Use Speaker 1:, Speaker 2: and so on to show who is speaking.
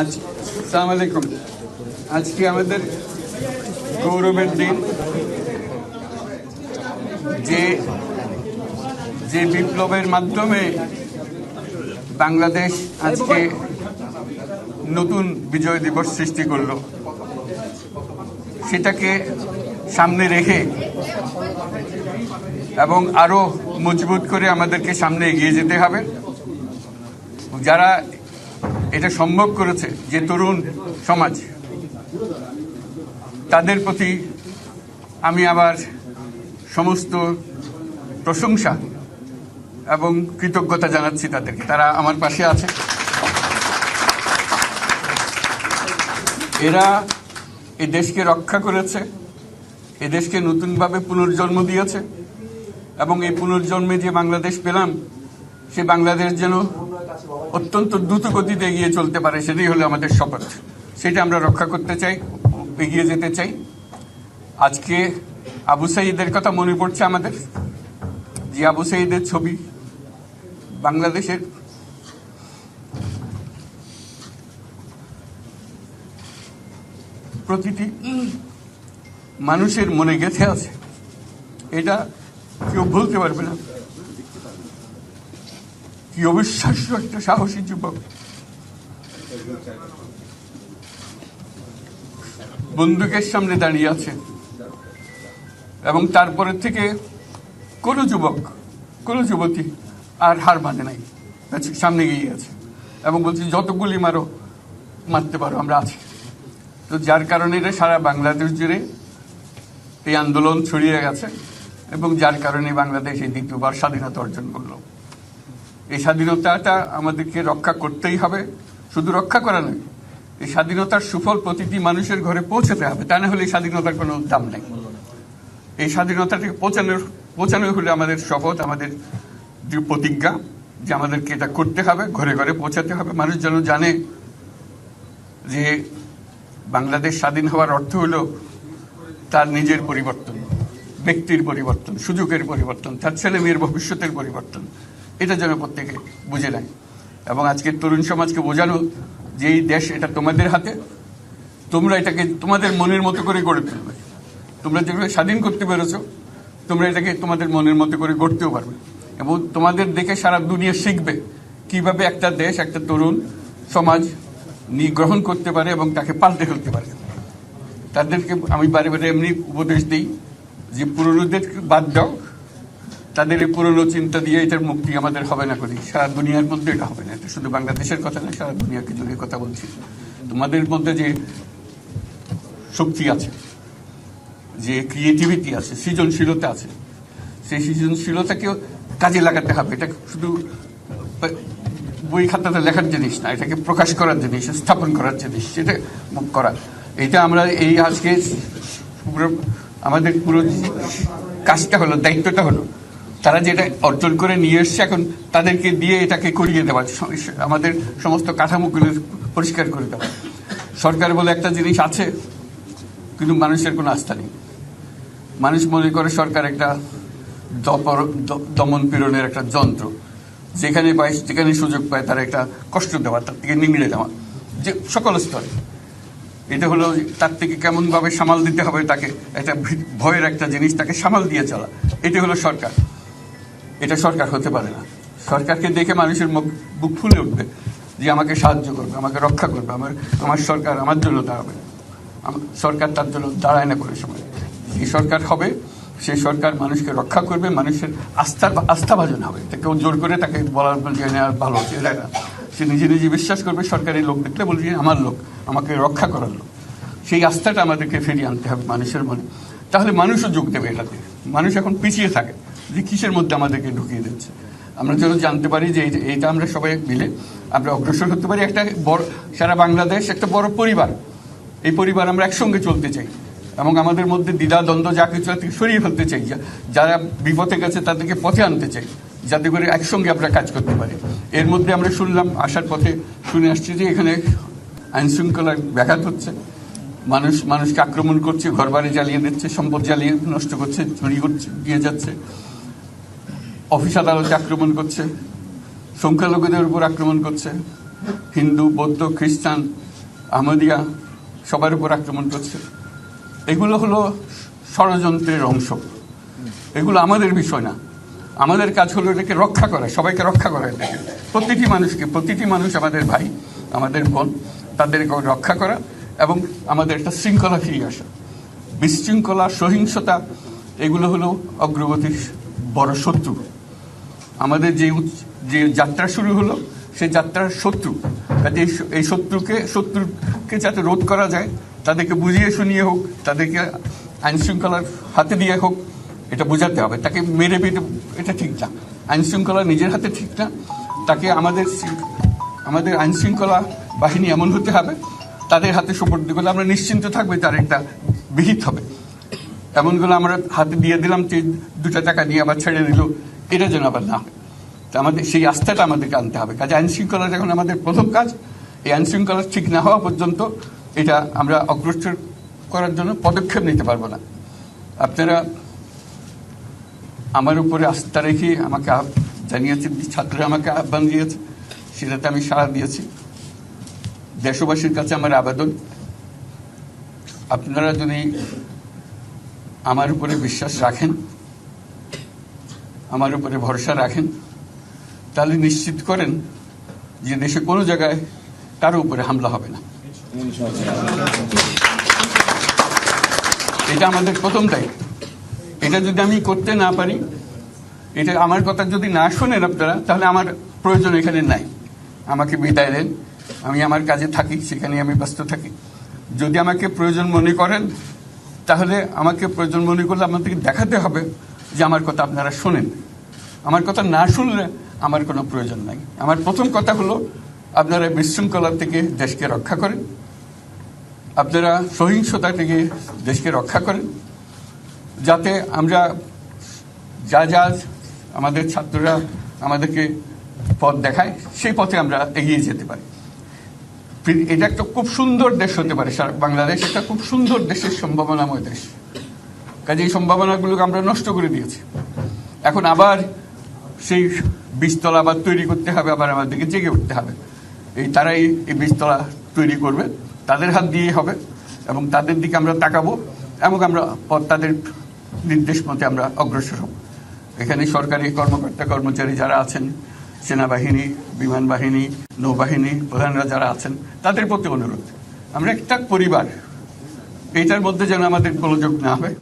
Speaker 1: আসসালামু আলাইকুম। আজকে আমাদের গৌরবের দিন। যে যে বিপ্লবের মাধ্যমে বাংলাদেশ আজকে নতুন বিজয় দিবস সৃষ্টি করল, সেটাকে সামনে রেখে এবং আরো মজবুত করে আমাদেরকে সামনে এগিয়ে যেতে হবে। যারা এটা সম্ভব করেছে, যে তরুণ সমাজ, তাদের প্রতি আমি আবার সমস্ত প্রশংসা এবং কৃতজ্ঞতা জানাচ্ছি তাদেরকে। তারা আমার পাশে আছে। এরা এই দেশকে রক্ষা করেছে, এই দেশকে নতুনভাবে পুনর্জন্ম দিয়েছে এবং এই পুনর্জন্মে যে বাংলাদেশ পেলাম, সে বাংলাদেশ যেন অত্যন্ত দ্রুত গতিতে এগিয়ে চলতে পারে, সেটাই হলো আমাদের শপথ। সেটা আমরা রক্ষা করতে চাই, এগিয়ে যেতে চাই। আজকে আবু সাঈদের কথা মনে পড়ছে আমাদের, যে আবু সাঈদের ছবি বাংলাদেশের প্রতিটি মানুষের মনে গেঁথে আছে। এটা কেউ ভুলতে পারবে না। কি অবিশ্বাস্য একটা সাহসী যুবক, বন্দুকের সামনে দাঁড়িয়ে আছে এবং তারপরে থেকে কোনো যুবক, কোনো যুবতী আর হার মানে নাই, সামনে গিয়ে আছে এবং বলছি যত গুলি মারো, মারতে পারো, আমরা আছি। তো যার কারণে এটা সারা বাংলাদেশ জুড়ে এই আন্দোলন ছড়িয়ে গেছে এবং যার কারণে বাংলাদেশ এই দ্বিতীয়বার স্বাধীনতা অর্জন করলো। এই স্বাধীনতাটা আমাদেরকে রক্ষা করতেই হবে। শুধু রক্ষা করা নয়, এই স্বাধীনতার সুফল প্রতিটি মানুষের ঘরে পৌঁছাতে হবে। তা না হলে এই স্বাধীনতার কোনো দাম নেই। এই স্বাধীনতাটাকে পৌঁছানো হলে আমাদের শপথ, আমাদের যে প্রতিজ্ঞা, যে আমাদেরকে এটা করতে হবে, ঘরে ঘরে পৌঁছাতে হবে। মানুষ যেন জানে যে বাংলাদেশ স্বাধীন হওয়ার অর্থ হলো তার নিজের পরিবর্তন, ব্যক্তির পরিবর্তন, সুযোগের পরিবর্তন, তার ছেলে মেয়ের ভবিষ্যতের পরিবর্তন। এটা যেন প্রত্যেকে বুঝে নেয় এবং আজকের তরুণ সমাজকে বোঝানো যে এই দেশ এটা তোমাদের হাতে, তোমরা এটাকে তোমাদের মনের মতো করে গড়ে তুলবে। তোমরা যেভাবে স্বাধীন করতে পেরেছো, তোমরা এটাকে তোমাদের মনের মতো করে গড়তেও পারবে এবং তোমাদের দেখে সারা দুনিয়া শিখবে কিভাবে একটা দেশ, একটা তরুণ সমাজ গ্রহণ করতে পারে এবং তাকে পাল্টে ফেলতে পারে। তাদেরকে আমি বারে বারে এমনি উপদেশ দিই যে পুরনোদের বাদ দাও, তাদের এই পুরনো চিন্তা দিয়ে এটার মুক্তি আমাদের হবে না করি। সারা দুনিয়ার মধ্যে এটা হবে না। এটা শুধু বাংলাদেশের কথা না, সারা দুনিয়াকে জুড়ে কথা বলছি। তোমাদের মধ্যে যে শক্তি আছে, যে ক্রিয়েটিভিটি আছে, সৃজনশীলতা আছে, সেই সৃজনশীলতাকেও কাজে লাগাতে হবে। এটা শুধু বই খাতাতে লেখার জিনিস না, এটাকে প্রকাশ করার জিনিস, স্থাপন করার জিনিস, সেটা করা। এটা আমরা এই আজকে আমাদের পুরো কাজটা হলো, দায়িত্বটা হলো, তারা যেটা অর্জন করে নিয়ে এসছে, এখন তাদেরকে দিয়ে এটাকে করিয়ে দেওয়া, আমাদের সমস্ত কাঠামোগুলো পরিষ্কার করে দেওয়া। সরকার বলে একটা জিনিস আছে, কিন্তু মানুষের কোনো আস্থা নেই। মানুষ মনে করে সরকার একটা দমন পীড়নের একটা যন্ত্র, যেখানে পায়, যেখানে সুযোগ পায় তারা একটা কষ্ট দেওয়া, তার থেকে নিংড়ে দেওয়া, যে সকল স্তরে। এটা হলো তার থেকে কেমনভাবে সামাল দিতে হবে তাকে, একটা ভয়ের একটা জিনিস, তাকে সামাল দিয়ে চলা। এটা হলো সরকার। এটা সরকার হতে পারে না। সরকারকে দেখে মানুষের বুক ফুলে উঠবে যে আমাকে সাহায্য করবে, আমাকে রক্ষা করবে, আমার সরকার আমার জন্য দাঁড়াবে। সরকার তার জন্য দাঁড়ায় না কোনো সময়। এই সরকার হবে, সেই সরকার মানুষকে রক্ষা করবে, মানুষের আস্থাভাজন হবে। এটা কেউ জোর করে তাকে বলার ভালো হচ্ছে এটা না। সে নিজে নিজে বিশ্বাস করবে, সরকারি লোক দেখলে বলবে আমার লোক, আমাকে রক্ষা করার লোক। সেই আস্থাটা আমাদেরকে ফিরিয়ে আনতে হবে মানুষের মনে। তাহলে মানুষও যোগ দেবে এটাতে। মানুষ এখন পিছিয়ে থাকে যে কিসের মধ্যে আমাদেরকে ঢুকিয়ে দিচ্ছে। আমরা যেন জানতে পারি যে এইটা আমরা সবাই মিলে আমরা অগ্রসর হতে পারি। একটা বড়, সারা বাংলাদেশ একটা বড় পরিবার। এই পরিবার আমরা একসঙ্গে চলতে চাই এবং আমাদের মধ্যে দ্বিধা দ্বন্দ্ব যা কিছু সরিয়ে ফেলতে চাই। যারা বিপথে গেছে তাদেরকে পথে আনতে চাই, যাতে করে একসঙ্গে আমরা কাজ করতে পারি। এর মধ্যে আমরা শুনলাম, আসার পথে শুনে আসছি যে এখানে আইন শৃঙ্খলার ব্যাঘাত হচ্ছে, মানুষকে আক্রমণ করছে, ঘরবাড়ি জ্বালিয়ে দিচ্ছে, সম্পদ জ্বালিয়ে নষ্ট করছে, চুরি করছে, দিয়ে যাচ্ছে, অফিস আদালতে আক্রমণ করছে, সংখ্যালঘুদের উপর আক্রমণ করছে, হিন্দু, বৌদ্ধ, খ্রিস্টান আহমদিয়া সবার উপর আক্রমণ করছে। এগুলো হলো ষড়যন্ত্রের অংশ, এগুলো আমাদের বিষয় না। আমাদের কাজ হলো এটাকে রক্ষা করা, সবাইকে রক্ষা করা, এটাকে প্রতিটি মানুষ আমাদের ভাই, আমাদের বোন, তাদেরকে রক্ষা করা এবং আমাদের একটা শৃঙ্খলা ফিরিয়ে আসা। বিশৃঙ্খলা, সহিংসতা এগুলো হলো অগ্রগতির বড় শত্রু। আমাদের যে যাত্রা শুরু হলো সেই যাত্রার শত্রু, কাজে এই শত্রুকে যাতে রোধ করা যায়, তাদেরকে বুঝিয়ে শুনিয়ে হোক, তাদেরকে আইন শৃঙ্খলার হাতে দিয়ে হোক, এটা বোঝাতে হবে। তাকে মেরে পেটে এটা ঠিক না, আইন শৃঙ্খলা নিজের হাতে ঠিক না। তাকে আমাদের আইন শৃঙ্খলা বাহিনী এমন হতে হবে, তাদের হাতে সুপর্দ করলে আমরা নিশ্চিন্ত থাকবে তার একটা বিহিত হবে। এমনগুলো আমরা হাতে দিয়ে দিলাম, 2 টাকা নিয়ে আবার ছেড়ে দিল, এটা যেন আবার না হয়। তো আমাদের সেই আস্থাটা আমাদেরকে আনতে হবে। কাজে আইন শৃঙ্খলা যখন আমাদের প্রথম কাজ, এই আইন শৃঙ্খলা ঠিক না হওয়া পর্যন্ত এটা আমরা অগ্রসর করার জন্য পদক্ষেপ নিতে পারবো না। আপনারা আমার উপরে আস্থা রেখে আমাকে জানিয়েছে, ছাত্ররা আমাকে আহ্বান দিয়েছে, সেটাতে আমি সাড়া দিয়েছি। দেশবাসীর কাছে আমার আবেদন, আপনারা যদি আমার উপরে বিশ্বাস রাখেন, আমার উপরে ভরসা রাখেন, তাহলে নিশ্চিত করেন যে দেশে কোনো জায়গায় কারো উপরে হামলা হবে না। এটা আমাদের প্রথম দায়িত্ব। এটা যদি আমি করতে না পারি, এটা আমার কথা যদি না শোনেন আপনারা, তাহলে আমার প্রয়োজন এখানে নাই। আমাকে বিদায় দেন, আমি আমার কাজে থাকি, সেখানে আমি ব্যস্ত থাকি। যদি আমাকে প্রয়োজন মনে করেন, তাহলে আমাকে প্রয়োজন মনে করলে আপনাদেরকে দেখাতে হবে যে আমার কথা আপনারা শোনেন। আমার কথা না শুনলে আমার কোনো প্রয়োজন নাই। আমার প্রথম কথা হলো, আপনারা বিশৃঙ্খলা থেকে দেশকে রক্ষা করেন, আপনারা সহিংসতা থেকে দেশকে রক্ষা করেন, যাতে আমরা যা আমাদের ছাত্ররা আমাদেরকে পথ দেখায়, সেই পথে আমরা এগিয়ে যেতে পারি। এটা একটা খুব সুন্দর দেশ হতে পারে, বাংলাদেশ একটা খুব সুন্দর দেশের সম্ভাবনাময় দেশ। কাজে এই সম্ভাবনাগুলোকে আমরা নষ্ট করে দিয়েছি। এখন আবার সেই বীজতলা আবার তৈরি করতে হবে, আবার আমাদেরকে জেগে উঠতে হবে। তারাই এই বীজতলা তৈরি করবে, তাদের হাত দিয়ে হবে, এবং তাদের দিকে আমরা তাকাবো এবং আমরা তাদের নির্দেশ মতে আমরা অগ্রসর হব। এখানে সরকারি কর্মকর্তা কর্মচারী যারা আছেন, সেনাবাহিনী, বিমান বাহিনী, নৌবাহিনী প্রধানরা যারা আছেন, তাদের প্রতি অনুরোধ, আমরা একটা পরিবার, এইটার মধ্যে যেন আমাদের গোলযোগ না হয়।